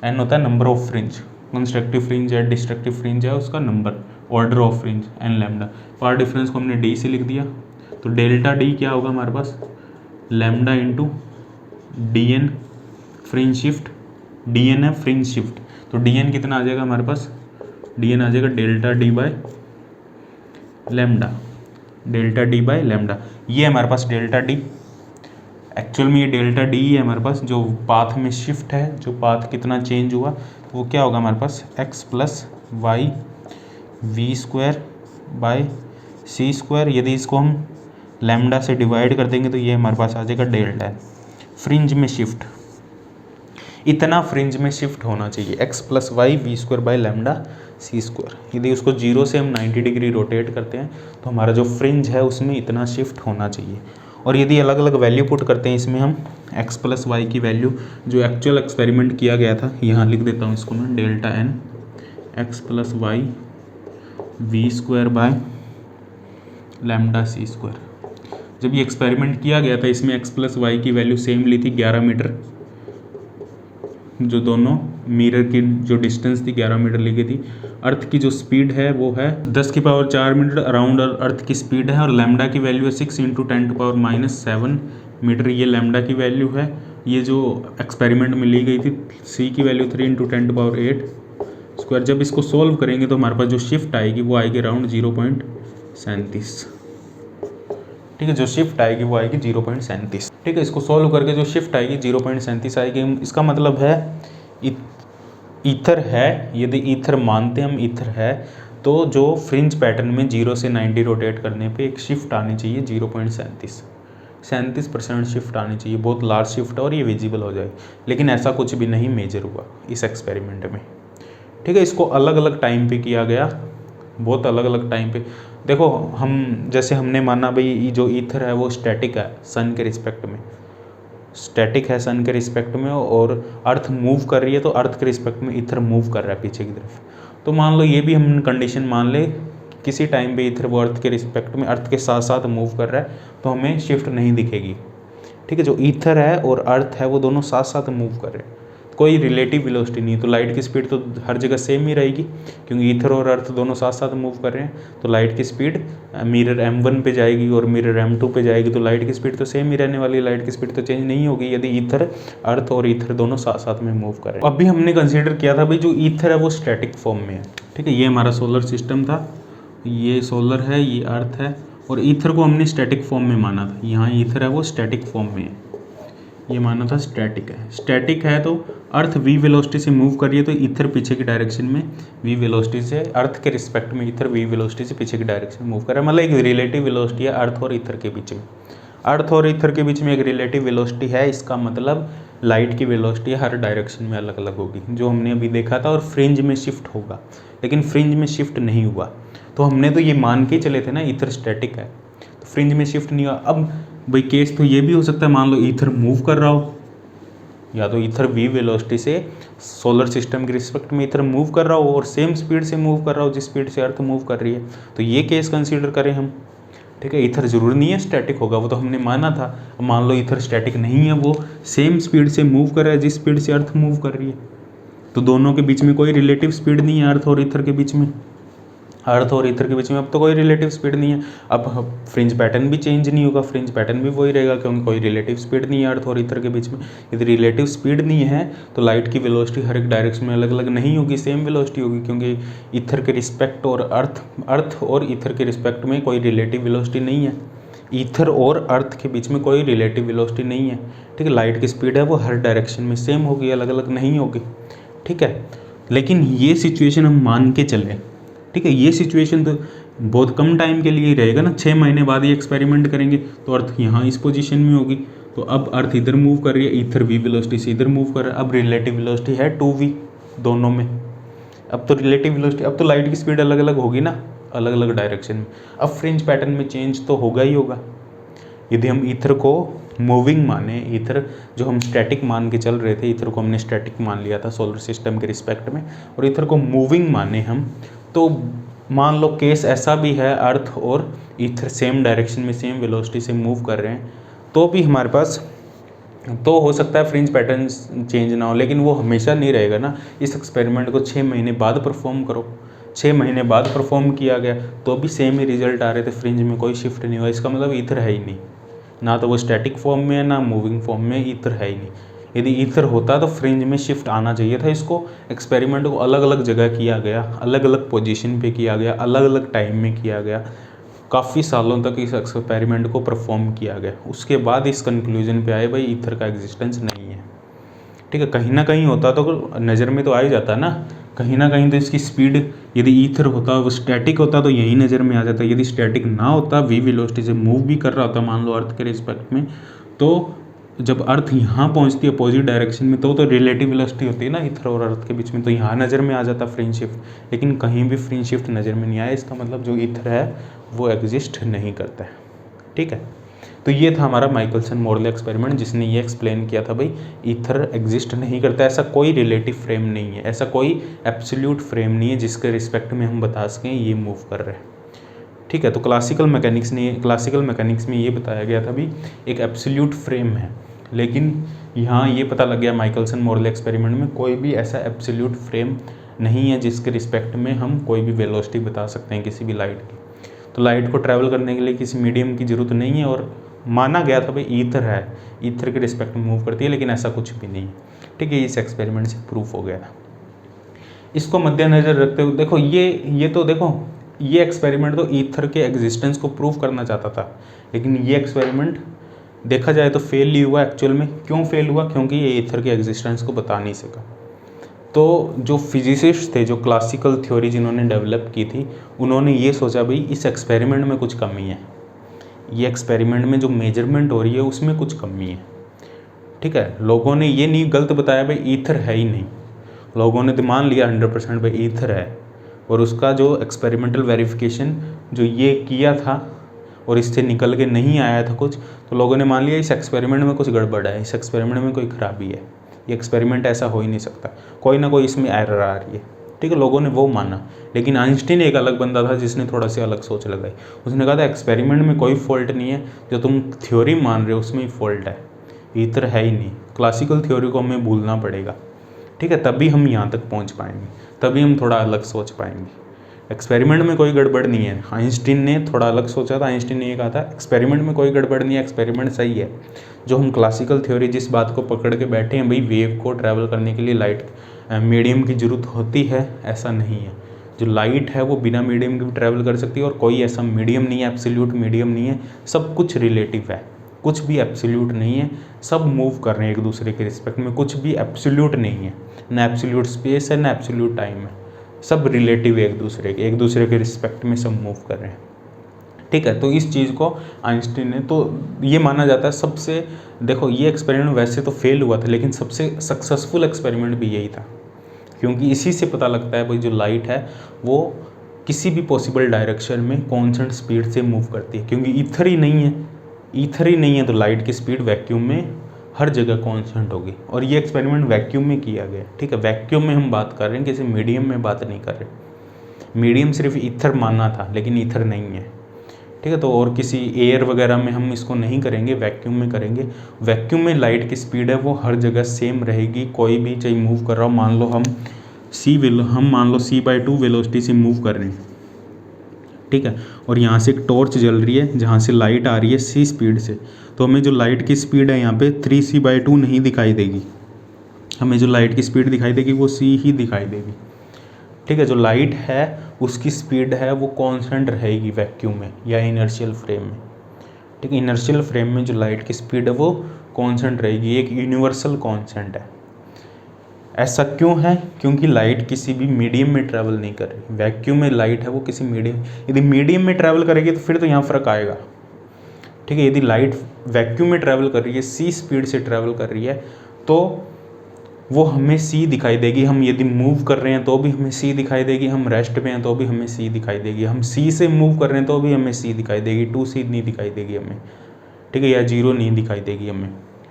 एन होता है number of fringe, constructive fringe है, डिस्ट्रक्टिव फ्रिंज है, उसका number, order of fringe, n lambda. Path difference को हमने डी से लिख दिया, तो डेल्टा डी क्या होगा हमारे पास, lambda into d n fringe shift, d n है फ्रिंज शिफ्ट, तो डी एन कितना आ जाएगा हमारे पास, डी एन आ जाएगा delta d by lambda, delta d by lambda. ये हमारे पास डेल्टा डी, एक्चुअल में ये डेल्टा डी है हमारे पास, जो पाथ में शिफ्ट है, जो पाथ कितना चेंज हुआ, तो वो क्या होगा हमारे पास, x plus y v square by c square. यदि इसको हम लैम्डा से डिवाइड कर देंगे तो ये हमारे पास आ जाएगा डेल्टा एन। फ्रिंज में शिफ्ट, इतना फ्रिंज में शिफ्ट होना चाहिए, x plus y v square by lambda c square. यदि उसको 0 से हम 90 डिग्री रोटेट करते हैं तो हमारा जो फ्रिंज है उसमें इतना शिफ्ट होना चाहिए। और यदि अलग अलग वैल्यू पुट करते हैं इसमें हम, एक्स प्लस वाई की वैल्यू जो एक्चुअल एक्सपेरिमेंट किया गया था, यहाँ लिख देता हूँ इसको मैं, delta n x plus y v square by lambda c square. जब ये एक्सपेरिमेंट किया गया था इसमें एक्स प्लस वाई की वैल्यू सेम ली थी 11 मीटर, जो दोनों मिरर की जो डिस्टेंस थी 11 मीटर ली गई थी। अर्थ की जो स्पीड है वो है 10 की पावर 4 मीटर अराउंड अर्थ की स्पीड है, और लैम्डा की वैल्यू है 6 इंटू 10 टू पावर -7 मीटर, ये लैम्डा की वैल्यू है। ये जो एक्सपेरिमेंट में ली गई थी सी की value 3 into 10 to power 8 square. जब इसको सोल्व करेंगे तो हमारे पास जो शिफ्ट आएगी वो आएगी अराउंड 0.37। ठीक है, जो शिफ्ट आएगी वो आएगी 0.37। ठीक है, इसको सॉल्व करके जो शिफ्ट आएगी 0.37 आएगी। इसका मतलब है ईथर है, यदि ईथर मानते हम ईथर है तो जो फ्रिंज पैटर्न में 0 से 90 रोटेट करने पे एक शिफ्ट आनी चाहिए 37% शिफ्ट आनी चाहिए, बहुत लार्ज शिफ्ट है और ये विजिबल हो जाए। लेकिन ऐसा कुछ भी नहीं मेजर हुआ इस एक्सपेरिमेंट में। ठीक है, इसको अलग अलग टाइम पे किया गया, बहुत अलग अलग टाइम पे। देखो हम जैसे हमने माना भाई जो ईथर है वो स्टैटिक है सन के रिस्पेक्ट में, स्टैटिक है सन के रिस्पेक्ट में, और अर्थ मूव कर रही है तो अर्थ के रिस्पेक्ट में ईथर मूव कर रहा है पीछे की तरफ। तो मान लो ये भी हम कंडीशन मान ले, किसी टाइम पे ईथर वो अर्थ के रिस्पेक्ट में अर्थ के साथ साथ मूव कर रहा है तो हमें शिफ्ट नहीं दिखेगी। ठीक है, जो ईथर है और अर्थ है वो दोनों साथ साथ मूव कर रहे हैं, कोई रिलेटिव वेलोसिटी नहीं, तो लाइट की स्पीड तो हर जगह सेम ही रहेगी, क्योंकि ईथर और अर्थ दोनों साथ साथ मूव कर रहे हैं। तो लाइट की स्पीड मिरर m1 पे जाएगी और मिरर m2 पे जाएगी, तो लाइट की स्पीड तो सेम ही रहने वाली है, लाइट की स्पीड तो चेंज नहीं होगी यदि ईथर अर्थ और ईथर दोनों साथ साथ में मूव कर रहे हैं। अभी हमने कंसिडर किया था भाई जो ईथर है वो स्टैटिक फॉर्म में है। ठीक है, ये हमारा सोलर सिस्टम था, ये सोलर है, ये अर्थ है, और ईथर को हमने स्टैटिक फॉर्म में माना था। यहाँ ईथर है वो स्टैटिक फॉर्म में है, ये माना था स्टैटिक है। स्टैटिक है तो अर्थ v वेलोसिटी से मूव कर रही है तो ईथर पीछे की डायरेक्शन में v वेलोसिटी से, अर्थ के रिस्पेक्ट में ईथर v वेलोसिटी से पीछे की डायरेक्शन में मूव कर रहा है। मतलब एक रिलेटिव वेलोसिटी है अर्थ और ईथर के बीच में, अर्थ और ईथर के बीच में एक रिलेटिव वेलोसिटी है। इसका मतलब लाइट की वेलोसिटी हर डायरेक्शन में अलग अलग होगी, जो हमने अभी देखा था। और फ्रिंज में शिफ्ट होगा, लेकिन फ्रिंज में शिफ्ट नहीं हुआ, तो हमने तो ये मान के चले थे ना ईथर स्टैटिक है, तो फ्रिंज में शिफ्ट नहीं हुआ। अब भाई केस तो ये भी हो सकता है, मान लो ईथर मूव कर रहा हो, या तो ईथर v वेलोसिटी से सोलर सिस्टम के रिस्पेक्ट में ईथर मूव कर रहा हो और सेम स्पीड से मूव कर रहा हो जिस स्पीड से अर्थ मूव कर रही है, तो ये केस कंसीडर करें हम। ठीक है, ईथर जरूर नहीं है स्टैटिक होगा, वो तो हमने माना था। मान लो ईथर स्टैटिक नहीं है, वो सेम स्पीड से मूव कर रहा है जिस स्पीड से अर्थ मूव कर रही है, तो दोनों के बीच में कोई रिलेटिव स्पीड नहीं है अर्थ और ईथर के बीच में। अर्थ और ईथर के बीच में अब तो कोई रिलेटिव स्पीड नहीं है। अब फ्रिंज पैटर्न भी चेंज नहीं होगा, फ्रिंज पैटर्न भी वही रहेगा, क्योंकि कोई रिलेटिव स्पीड नहीं है अर्थ और ईथर के बीच में। यदि रिलेटिव स्पीड नहीं है तो लाइट की वेलोसिटी हर एक डायरेक्शन में अलग अलग नहीं होगी, सेम वेलोसिटी होगी, क्योंकि ईथर के रिस्पेक्ट और अर्थ और ईथर के रिस्पेक्ट में कोई रिलेटिव वेलोसिटी नहीं है। ईथर और अर्थ के बीच में कोई रिलेटिव वेलोसिटी नहीं है, ठीक है। लाइट की स्पीड है वो हर डायरेक्शन में सेम होगी, अलग अलग नहीं होगी, ठीक है। लेकिन ये सिचुएशन हम मान के चलें, ठीक है। ये सिचुएशन तो बहुत कम टाइम के लिए ही रहेगा ना, 6 महीने बाद ये एक्सपेरिमेंट करेंगे तो अर्थ यहाँ इस पोजीशन में होगी, तो अब अर्थ इधर मूव कर रही है, ईथर v वेलोसिटी से इधर मूव कर रहा है। अब रिलेटिव वेलोसिटी है 2v दोनों में। अब तो रिलेटिव वेलोसिटी, अब तो लाइट की स्पीड अलग अलग होगी ना, अलग अलग डायरेक्शन में। अब फ्रिंज पैटर्न में चेंज तो होगा ही होगा। यदि हम ईथर को मूविंग माने, ईथर जो हम स्टैटिक मान के चल रहे थे, ईथर को हमने स्टैटिक मान लिया था सोलर सिस्टम के रिस्पेक्ट में, और ईथर को मूविंग माने हम, तो मान लो केस ऐसा भी है अर्थ और ईथर सेम डायरेक्शन में सेम वेलोसिटी से मूव कर रहे हैं, तो भी हमारे पास तो हो सकता है फ्रिंज पैटर्न चेंज ना हो, लेकिन वो हमेशा नहीं रहेगा ना। इस एक्सपेरिमेंट को 6 महीने बाद परफॉर्म करो, 6 महीने बाद परफॉर्म किया गया तो भी सेम ही रिजल्ट आ रहे थे, फ्रिंज में कोई शिफ्ट नहीं हुआ। इसका मतलब ईथर है ही नहीं, ना तो वो स्टैटिक फॉर्म में है ना मूविंग फॉर्म में, ईथर है ही नहीं। यदि ईथर होता तो फ्रिंज में शिफ्ट आना चाहिए था। इसको एक्सपेरिमेंट को अलग अलग जगह किया गया, अलग अलग पोजीशन पे किया गया, अलग अलग टाइम में किया गया, काफ़ी सालों तक इस एक्सपेरिमेंट को परफॉर्म किया गया। उसके बाद इस कंक्लूजन पे आए भाई ईथर का एग्जिस्टेंस नहीं है, ठीक है। कहीं ना कहीं होता तो नज़र में तो आ ही जाता ना, कहीं ना कहीं तो इसकी स्पीड, यदि ईथर होता वो स्टैटिक होता तो यही नज़र में आ जाता। यदि स्टैटिक ना होता, v वेलोसिटी से मूव भी कर रहा होता मान लो अर्थ के रिस्पेक्ट में, तो जब अर्थ यहाँ पहुँचती है अपोजिट डायरेक्शन में तो रिलेटिव वेलोसिटी होती है ना ईथर और अर्थ के बीच में, तो यहाँ नज़र में आ जाता फ्रिंज शिफ्ट। लेकिन कहीं भी फ्रिंज शिफ्ट नज़र में नहीं आया, इसका मतलब जो ईथर है वो एग्जिस्ट नहीं करता है, ठीक है। तो ये था हमारा माइकलसन मोरले एक्सपेरिमेंट, जिसने ये एक्सप्लेन किया था भाई ईथर एग्जिस्ट नहीं करता, ऐसा कोई रिलेटिव फ्रेम नहीं है, ऐसा कोई एब्सोल्यूट फ्रेम नहीं है जिसके रिस्पेक्ट में हम बता सकें ये मूव कर रहे हैं, ठीक है। तो क्लासिकल मैकेनिक्स में ये बताया गया था भी एक एब्सोल्यूट फ्रेम है, लेकिन यहाँ ये पता लग गया माइकलसन मोरले एक्सपेरिमेंट में कोई भी ऐसा एब्सोल्यूट फ्रेम नहीं है जिसके रिस्पेक्ट में हम कोई भी वेलोसिटी बता सकते हैं किसी भी लाइट की। तो लाइट को ट्रैवल करने के लिए किसी मीडियम की ज़रूरत नहीं है, और माना गया था भाई ईथर है, ईथर के रिस्पेक्ट में मूव करती है, लेकिन ऐसा कुछ भी नहीं है, ठीक है। इस एक्सपेरिमेंट से प्रूफ हो गया था। इसको मद्देनज़र रखते हुए देखो ये तो देखो ये एक्सपेरिमेंट तो ईथर के एग्जिस्टेंस को प्रूव करना चाहता था, लेकिन ये एक्सपेरिमेंट देखा जाए तो फेल ही हुआ एक्चुअल में। क्यों फेल हुआ? क्योंकि ये ईथर के एग्जिस्टेंस को बता नहीं सका। तो जो फिजिसिस्ट थे, जो क्लासिकल थ्योरी जिन्होंने डेवलप की थी, उन्होंने ये सोचा भाई इस एक्सपेरिमेंट में कुछ कमी है, ये एक्सपेरिमेंट में जो मेजरमेंट हो रही है उसमें कुछ कमी है, ठीक है। लोगों ने ये नहीं गलत बताया भाई ईथर है ही नहीं, लोगों ने तो मान लिया 100% भाई ईथर है, और उसका जो एक्सपेरिमेंटल वेरिफिकेशन जो ये किया था और इससे निकल के नहीं आया था कुछ, तो लोगों ने मान लिया इस एक्सपेरिमेंट में कुछ गड़बड़ है, इस एक्सपेरिमेंट में कोई खराबी है, ये एक्सपेरिमेंट ऐसा हो ही नहीं सकता, कोई ना कोई इसमें एरर आ रही है, ठीक है। लोगों ने वो माना। लेकिन आइंस्टीन एक अलग बंदा था जिसने थोड़ा सी अलग सोच लगाई। उसने कहा था एक्सपेरिमेंट में कोई फॉल्ट नहीं है, जो तुम थ्योरी मान रहे हो उसमें ही फॉल्ट है, ईथर है ही नहीं। क्लासिकल थ्योरी को हमें भूलना पड़ेगा, ठीक है, तभी हम यहाँ तक पहुँच पाएंगे, तभी हम थोड़ा अलग सोच पाएंगे। एक्सपेरिमेंट में कोई गड़बड़ नहीं है। आइंस्टीन ने थोड़ा अलग सोचा था, आइंस्टीन ने ये कहा था एक्सपेरिमेंट में कोई गड़बड़ नहीं है, एक्सपेरिमेंट सही है। जो हम क्लासिकल थ्योरी जिस बात को पकड़ के बैठे हैं भाई वेव को ट्रैवल करने के लिए लाइट मीडियम की ज़रूरत होती है, ऐसा नहीं है। जो लाइट है वो बिना मीडियम के भी ट्रैवल कर सकती है, और कोई ऐसा मीडियम नहीं है, एब्सोल्यूट मीडियम नहीं है, सब कुछ रिलेटिव है, कुछ भी एब्सोल्यूट नहीं है, सब मूव कर रहे हैं एक दूसरे के रिस्पेक्ट में, कुछ भी एब्सोल्यूट नहीं है, ना एब्सोल्यूट स्पेस है ना एब्सोल्यूट टाइम है, सब रिलेटिव है एक दूसरे के रिस्पेक्ट में सब मूव कर रहे हैं, ठीक है। तो इस चीज़ को आइंस्टीन ने, तो ये माना जाता है सबसे, देखो ये एक्सपेरिमेंट वैसे तो फेल हुआ था लेकिन सबसे सक्सेसफुल एक्सपेरिमेंट भी यही था, क्योंकि इसी से पता लगता है भाई जो लाइट है वो किसी भी पॉसिबल डायरेक्शन में कॉन्स्टेंट स्पीड से मूव करती है, क्योंकि ईथर ही नहीं है तो लाइट की स्पीड वैक्यूम में हर जगह कांस्टेंट होगी। और ये एक्सपेरिमेंट वैक्यूम में किया गया, ठीक है। वैक्यूम में हम बात कर रहे हैं, किसी मीडियम में बात नहीं कर रहे। मीडियम सिर्फ ईथर मानना था लेकिन ईथर नहीं है, ठीक है। तो और किसी एयर वगैरह में हम इसको नहीं करेंगे, वैक्यूम में करेंगे। वैक्यूम में लाइट की स्पीड है वो हर जगह सेम रहेगी, कोई भी चाहे मूव कर रहा हो, मान लो हम मान लो c/2 वेलोसिटी से मूव कर रहे हैं, ठीक है। और यहाँ से एक टॉर्च जल रही है जहाँ से लाइट आ रही है c स्पीड से, तो हमें जो लाइट की स्पीड है यहाँ पे 3c/2 नहीं दिखाई देगी, हमें जो लाइट की स्पीड दिखाई देगी वो c ही दिखाई देगी, ठीक है। जो लाइट है उसकी स्पीड है वो कांस्टेंट रहेगी वैक्यूम में या इनर्शियल फ्रेम में, ठीक है। इनर्शियल फ्रेम में जो लाइट की स्पीड है वो कांस्टेंट रहेगी, एक यूनिवर्सल कांस्टेंट है। ऐसा क्यों है? क्योंकि लाइट किसी भी मीडियम में ट्रैवल नहीं कर रही। वैक्यूम में लाइट है वो किसी मीडियम, यदि मीडियम में ट्रैवल करेगी तो फिर तो यहाँ फ़र्क आएगा, ठीक है। यदि लाइट वैक्यूम में ट्रैवल कर रही है, c स्पीड से ट्रैवल कर रही है, तो वो हमें c दिखाई देगी। हम यदि मूव कर रहे हैं तो भी हमें c दिखाई देगी, हम रेस्ट पे हैं तो भी हमें c दिखाई देगी, हम c से मूव कर रहे हैं तो भी हमें c दिखाई देगी, 2c नहीं दिखाई देगी हमें, ठीक है, या 0 नहीं दिखाई देगी हमें,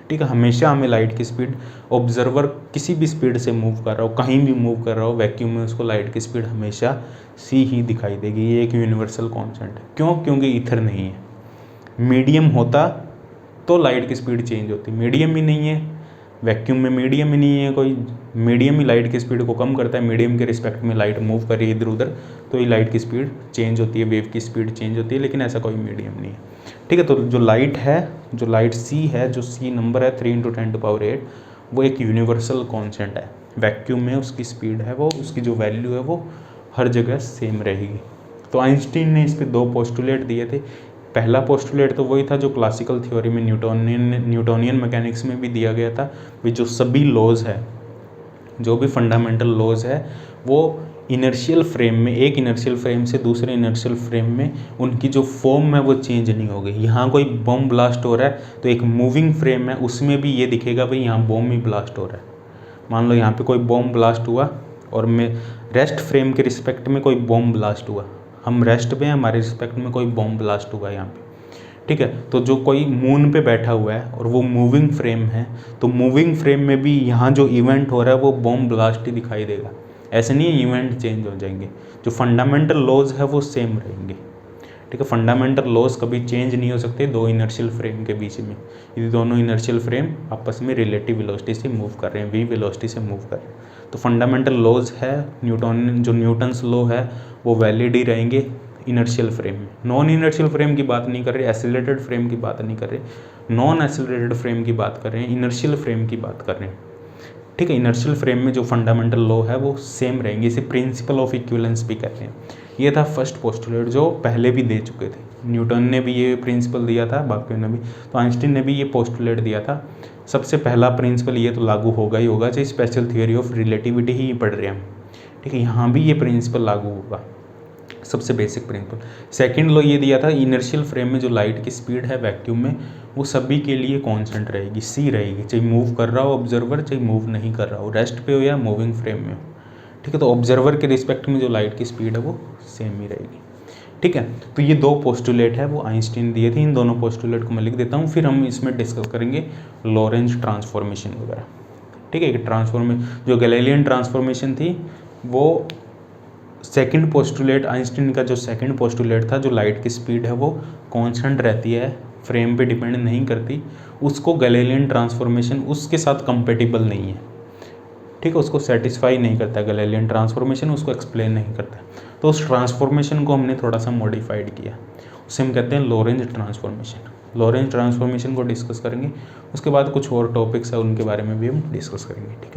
ठीक है। हमेशा हमें लाइट की स्पीड, ऑब्जर्वर किसी भी स्पीड से मूव कर रहा हो, कहीं भी मूव कर रहा हो वैक्यूम में, उसको लाइट की स्पीड हमेशा c ही दिखाई देगी। ये एक यूनिवर्सल कॉन्सेप्ट है। क्यों? क्योंकि ईथर नहीं है। मीडियम होता तो लाइट की स्पीड चेंज होती, मीडियम ही नहीं है, वैक्यूम में मीडियम ही नहीं है कोई, मीडियम ही लाइट की स्पीड को कम करता है, मीडियम के रिस्पेक्ट में लाइट मूव कर रही है इधर उधर, तो ये लाइट की स्पीड चेंज होती है, वेव की स्पीड चेंज होती है, लेकिन ऐसा कोई मीडियम नहीं है, ठीक है। तो जो लाइट है, जो लाइट c है, जो c नंबर है 3 × 10⁸, वो एक यूनिवर्सल कॉन्स्टेंट है। वैक्यूम में उसकी स्पीड है वो, उसकी जो वैल्यू है वो हर जगह सेम रहेगी। तो आइंस्टीन ने इस पे 2 पोस्टुलेट दिए थे। पहला पोस्टुलेट तो वही था जो क्लासिकल थ्योरी में न्यूटोनियन मैकेनिक्स में भी दिया गया था, भी जो सभी लॉज है, जो भी फंडामेंटल लॉज है, वो इनर्शियल फ्रेम में, एक इनर्शियल फ्रेम से दूसरे इनर्शियल फ्रेम में उनकी जो फॉर्म है वो चेंज नहीं होगी। यहाँ कोई बॉम्ब ब्लास्ट हो रहा है तो एक मूविंग फ्रेम है, उसमें भी ये दिखेगा भाई यहाँ बॉम्ब ही ब्लास्ट हो रहा है। मान लो यहाँ पे कोई बॉम्ब ब्लास्ट हुआ और मैं रेस्ट फ्रेम के रिस्पेक्ट में कोई बॉम्ब ब्लास्ट हुआ, हम रेस्ट पे हैं, हमारे रिस्पेक्ट में कोई बॉम्ब ब्लास्ट हुआ यहाँ पे, ठीक है। तो जो कोई मून पे बैठा हुआ है और वो मूविंग फ्रेम है, तो मूविंग फ्रेम में भी यहाँ जो इवेंट हो रहा है वो बॉम्ब ब्लास्ट ही दिखाई देगा। ऐसे नहीं है इवेंट चेंज हो जाएंगे, जो फंडामेंटल लॉज है वो सेम रहेंगे, ठीक है। फंडामेंटल लॉज कभी चेंज नहीं हो सकते दो इनर्शियल फ्रेम के बीच में, यदि दोनों इनर्शियल फ्रेम आपस में रिलेटिव वेलोसिटी से मूव कर रहे हैं, v वेलोसिटी से मूव कर रहे हैं, तो फंडामेंटल लॉज है न्यूटन्स लॉ है वो वैलिड ही रहेंगे इनर्शियल फ्रेम में। नॉन इनर्शियल फ्रेम की बात नहीं कर रहे, एसिलेटेड फ्रेम की बात नहीं कर रहे, नॉन एसिलेटेड फ्रेम की बात कर रहे हैं, इनर्शियल फ्रेम की बात कर रहे हैं, ठीक है। इनर्शियल फ्रेम में जो फंडामेंटल लॉ है वो सेम रहेंगे, इसे प्रिंसिपल ऑफ इक्विवेलेंस भी कहते हैं। ये था फर्स्ट पोस्टुलेट जो पहले भी दे चुके थे, न्यूटन ने भी ये प्रिंसिपल दिया था, बाकियों ने भी, तो आइंस्टीन ने भी ये पोस्टुलेट दिया था। सबसे पहला प्रिंसिपल ये तो लागू होगा ही होगा, चाहे स्पेशल थियोरी ऑफ रिलेटिविटी ही पढ़ रहे हैं हम, ठीक है। यहाँ भी ये प्रिंसिपल लागू होगा, सबसे बेसिक प्रिंसिपल। सेकंड लॉ ये दिया था, इनर्शियल फ्रेम में जो लाइट की स्पीड है वैक्यूम में वो सभी के लिए कांस्टेंट रहेगी, c रहेगी, चाहे मूव कर रहा हो ऑब्जर्वर, चाहे मूव नहीं कर रहा हो, रेस्ट पे हो या मूविंग फ्रेम में हो, ठीक है। तो ऑब्जर्वर के रिस्पेक्ट में जो लाइट की स्पीड है वो सेम ही रहेगी, ठीक है। तो ये 2 पोस्टुलेट है वो आइंस्टीन दिए थे, इन दोनों पोस्टुलेट को मैं लिख देता हूँ, फिर हम इसमें डिस्कस करेंगे लॉरेंज ट्रांसफॉर्मेशन वगैरह, ठीक है। जो गैलीलियन ट्रांसफॉर्मेशन थी वो सेकंड पोस्टुलेट, आइंस्टीन का जो सेकंड पोस्टुलेट था, जो लाइट की स्पीड है वो कांस्टेंट रहती है, फ्रेम पे डिपेंड नहीं करती, उसको गैलीलियन ट्रांसफॉर्मेशन उसके साथ कंपेटिबल नहीं है, ठीक है, उसको सेटिस्फाई नहीं करता है गैलीलियन ट्रांसफॉर्मेशन, उसको एक्सप्लेन नहीं करता है। तो उस ट्रांसफॉर्मेशन को हमने थोड़ा सा मॉडिफाइड किया, उसे हम कहते हैं लॉरेंज ट्रांसफॉर्मेशन। लॉरेंज ट्रांसफॉर्मेशन को डिस्कस करेंगे, उसके बाद कुछ और टॉपिक्स है उनके बारे में भी हम डिस्कस करेंगे, ठीक है।